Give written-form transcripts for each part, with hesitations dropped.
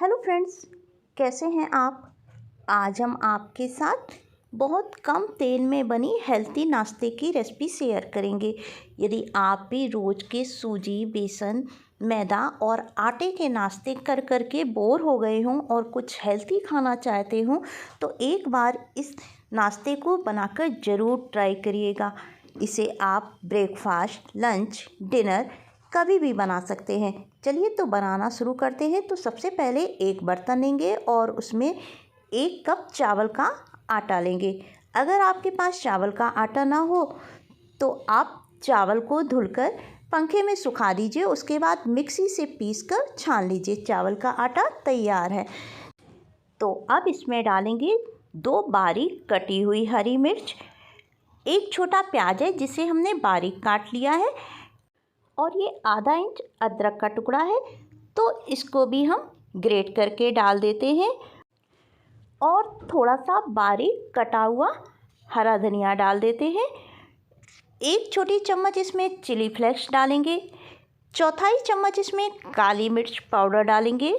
Hello friends, कैसे हैं आप। आज हम आपके साथ बहुत कम तेल में बनी हेल्थी नाश्ते की रेसिपी शेयर करेंगे। यदि आप भी रोज़ के सूजी, बेसन, मैदा और आटे के नाश्ते कर कर के बोर हो गए हों और कुछ हेल्थी खाना चाहते हों तो एक बार इस नाश्ते को बनाकर ज़रूर ट्राई करिएगा। इसे आप ब्रेकफास्ट, लंच, डिनर कभी भी बना सकते हैं। चलिए तो बनाना शुरू करते हैं। तो सबसे पहले एक बर्तन लेंगे और उसमें 1 कप चावल का आटा लेंगे। अगर आपके पास चावल का आटा ना हो तो आप चावल को धुलकर पंखे में सुखा दीजिए। उसके बाद मिक्सी से पीसकर छान लीजिए। चावल का आटा तैयार है। तो अब इसमें डालेंगे 2 बारीक कटी हुई हरी मिर्च, 1 छोटा प्याज है जिसे हमने बारीक काट लिया है, और ये आधा इंच अदरक का टुकड़ा है। तो इसको भी हम ग्रेट करके डाल देते हैं। और थोड़ा सा बारीक कटा हुआ हरा धनिया डाल देते हैं। 1 छोटी चम्मच इसमें चिली फ्लेक्स डालेंगे। चौथाई चम्मच इसमें काली मिर्च पाउडर डालेंगे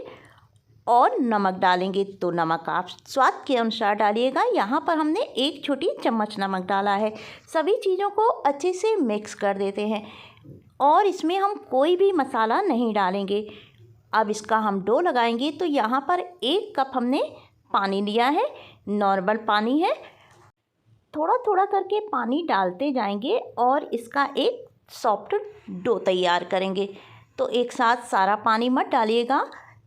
और नमक डालेंगे। तो नमक आप स्वाद के अनुसार डालिएगा। यहाँ पर हमने 1 छोटी चम्मच नमक डाला है। सभी चीज़ों को अच्छे से मिक्स कर देते हैं और इसमें हम कोई भी मसाला नहीं डालेंगे। अब इसका हम डो लगाएंगे। तो यहाँ पर 1 कप हमने पानी लिया है, नॉर्मल पानी है। थोड़ा थोड़ा करके पानी डालते जाएंगे और इसका एक सॉफ्ट डो तैयार करेंगे। तो एक साथ सारा पानी मत डालिएगा,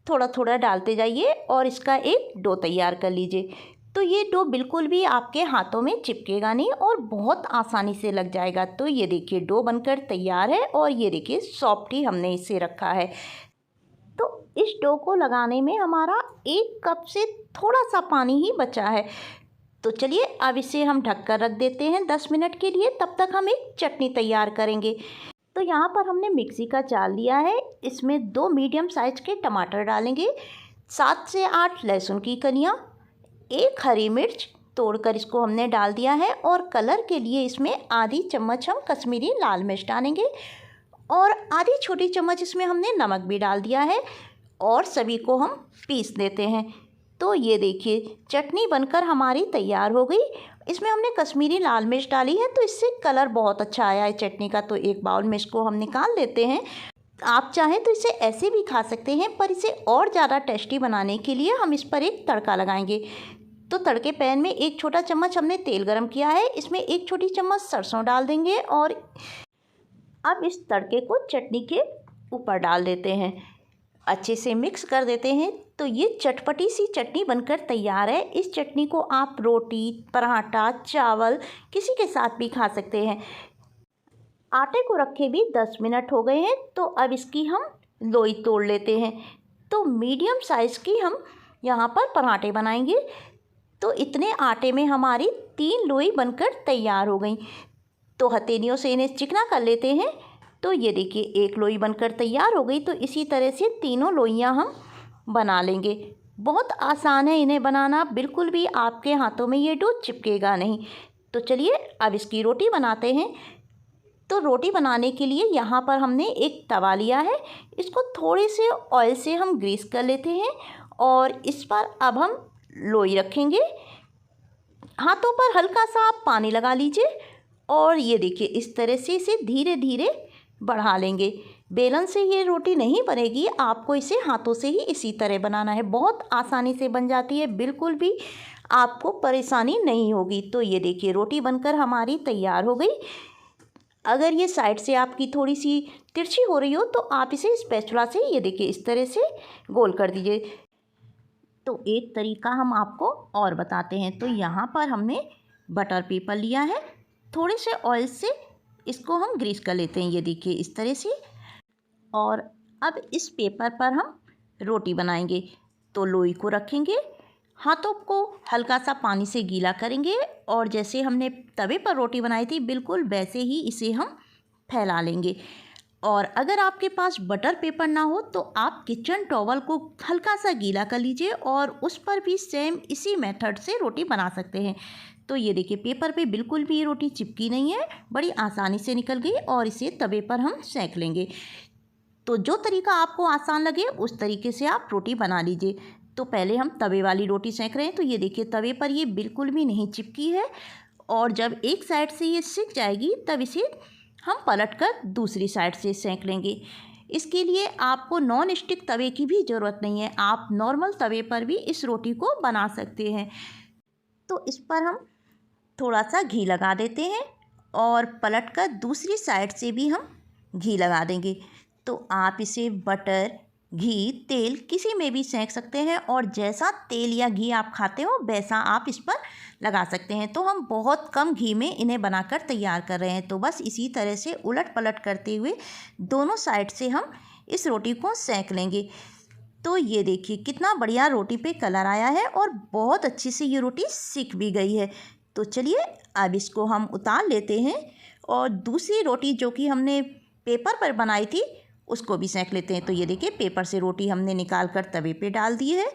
थोड़ा थोड़ा डालते जाइए और इसका एक डो तैयार कर लीजिए। तो ये डो बिल्कुल भी आपके हाथों में चिपकेगा नहीं और बहुत आसानी से लग जाएगा। तो ये देखिए डो बनकर तैयार है और ये देखिए सॉफ्ट ही हमने इसे रखा है। तो इस डो को लगाने में हमारा 1 कप से थोड़ा सा पानी ही बचा है। तो चलिए अब इसे हम ढक कर रख देते हैं 10 मिनट के लिए। तब तक हम एक चटनी तैयार करेंगे। तो यहाँ पर हमने मिक्सी का जार लिया है। इसमें 2 मीडियम साइज के टमाटर डालेंगे, 7 से 8 लहसुन की कलियाँ, 1 हरी मिर्च तोड़कर इसको हमने डाल दिया है, और कलर के लिए इसमें आधी चम्मच हम कश्मीरी लाल मिर्च डालेंगे और आधी छोटी चम्मच इसमें हमने नमक भी डाल दिया है और सभी को हम पीस देते हैं। तो ये देखिए चटनी बनकर हमारी तैयार हो गई। इसमें हमने कश्मीरी लाल मिर्च डाली है तो इससे कलर बहुत अच्छा आया है चटनी का। तो एक बाउल में इसको हम निकाल लेते हैं। आप चाहें तो इसे ऐसे भी खा सकते हैं, पर इसे और ज़्यादा टेस्टी बनाने के लिए हम इस पर एक तड़का लगाएंगे। तो तड़के पैन में 1 छोटा चम्मच हमने तेल गरम किया है। इसमें 1 छोटी चम्मच सरसों डाल देंगे और अब इस तड़के को चटनी के ऊपर डाल देते हैं, अच्छे से मिक्स कर देते हैं। तो ये चटपटी सी चटनी बनकर तैयार है। इस चटनी को आप रोटी, पराठा, चावल किसी के साथ भी खा सकते हैं। आटे को रखे भी 10 मिनट हो गए हैं। तो अब इसकी हम लोई तोड़ लेते हैं। तो मीडियम साइज़ की हम यहाँ पर पराठे बनाएंगे। तो इतने आटे में हमारी 3 लोई बनकर तैयार हो गई। तो हथेलियों से इन्हें चिकना कर लेते हैं। तो ये देखिए 1 लोई बनकर तैयार हो गई। तो इसी तरह से तीनों लोइयाँ हम बना लेंगे। बहुत आसान है इन्हें बनाना, बिल्कुल भी आपके हाथों में ये डो चिपकेगा नहीं। तो चलिए अब इसकी रोटी बनाते हैं। तो रोटी बनाने के लिए यहाँ पर हमने एक तवा लिया है। इसको थोड़े से ऑयल से हम ग्रीस कर लेते हैं और इस पर अब हम लोई रखेंगे। हाथों पर हल्का सा आप पानी लगा लीजिए और ये देखिए इस तरह से इसे धीरे धीरे बढ़ा लेंगे। बेलन से ये रोटी नहीं बनेगी, आपको इसे हाथों से ही इसी तरह बनाना है। बहुत आसानी से बन जाती है, बिल्कुल भी आपको परेशानी नहीं होगी। तो ये देखिए रोटी बनकर हमारी तैयार हो गई। अगर ये साइड से आपकी थोड़ी सी तिरछी हो रही हो तो आप इसे स्पैचुला से ये देखिए इस तरह से गोल कर दीजिए। तो एक तरीका हम आपको और बताते हैं। तो यहाँ पर हमने बटर पेपर लिया है, थोड़े से ऑयल से इसको हम ग्रीस कर लेते हैं, ये देखिए इस तरह से। और अब इस पेपर पर हम रोटी बनाएंगे। तो लोई को रखेंगे, हाथों को हल्का सा पानी से गीला करेंगे और जैसे हमने तवे पर रोटी बनाई थी बिल्कुल वैसे ही इसे हम फैला लेंगे। और अगर आपके पास बटर पेपर ना हो तो आप किचन टॉवल को हल्का सा गीला कर लीजिए और उस पर भी सेम इसी मेथड से रोटी बना सकते हैं। तो ये देखिए पेपर पे बिल्कुल भी ये रोटी चिपकी नहीं है, बड़ी आसानी से निकल गई और इसे तवे पर हम सेंक लेंगे। तो जो तरीका आपको आसान लगे उस तरीके से आप रोटी बना लीजिए। तो पहले हम तवे वाली रोटी सेंक रहे हैं, तो ये देखिए तवे पर ये बिल्कुल भी नहीं चिपकी है। और जब एक साइड से ये सिक जाएगी तब इसे हम पलटकर दूसरी साइड से सेंक लेंगे। इसके लिए आपको नॉन स्टिक तवे की भी ज़रूरत नहीं है, आप नॉर्मल तवे पर भी इस रोटी को बना सकते हैं। तो इस पर हम थोड़ा सा घी लगा देते हैं और पलटकर दूसरी साइड से भी हम घी लगा देंगे। तो आप इसे बटर, घी, तेल किसी में भी सेंक सकते हैं और जैसा तेल या घी आप खाते हो वैसा आप इस पर लगा सकते हैं। तो हम बहुत कम घी में इन्हें बनाकर तैयार कर रहे हैं। तो बस इसी तरह से उलट पलट करते हुए दोनों साइड से हम इस रोटी को सेंक लेंगे। तो ये देखिए कितना बढ़िया रोटी पे कलर आया है और बहुत अच्छी से ये रोटी सिक भी गई है। तो चलिए अब इसको हम उतार लेते हैं और दूसरी रोटी जो कि हमने पेपर पर बनाई थी उसको भी सेंक लेते हैं। तो ये देखिए पेपर से रोटी हमने निकाल कर तवे पे डाल दी है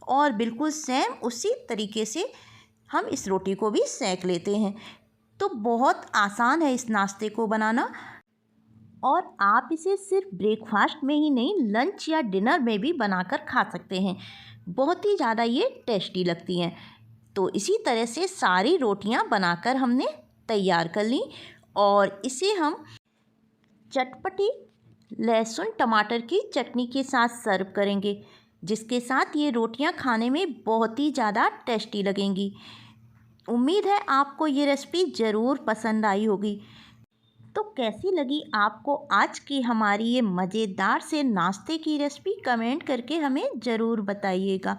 और बिल्कुल सेम उसी तरीके से हम इस रोटी को भी सेंक लेते हैं। तो बहुत आसान है इस नाश्ते को बनाना और आप इसे सिर्फ ब्रेकफास्ट में ही नहीं, लंच या डिनर में भी बनाकर खा सकते हैं। बहुत ही ज़्यादा ये टेस्टी लगती हैं। तो इसी तरह से सारी रोटियां बनाकर हमने तैयार कर ली और इसे हम चटपटी लहसुन टमाटर की चटनी के साथ सर्व करेंगे, जिसके साथ ये रोटियां खाने में बहुत ही ज़्यादा टेस्टी लगेंगी। उम्मीद है आपको ये रेसिपी ज़रूर पसंद आई होगी। तो कैसी लगी आपको आज की हमारी ये मज़ेदार से नाश्ते की रेसिपी, कमेंट करके हमें ज़रूर बताइएगा।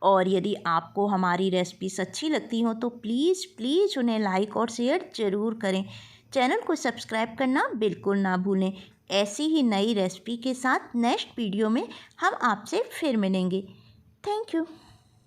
और यदि आपको हमारी रेसिपीज अच्छी लगती हो तो प्लीज़ उन्हें लाइक और शेयर ज़रूर करें। चैनल को सब्सक्राइब करना बिल्कुल ना भूलें। ऐसी ही नई रेसिपी के साथ नेक्स्ट वीडियो में हम आपसे फिर मिलेंगे। Thank you.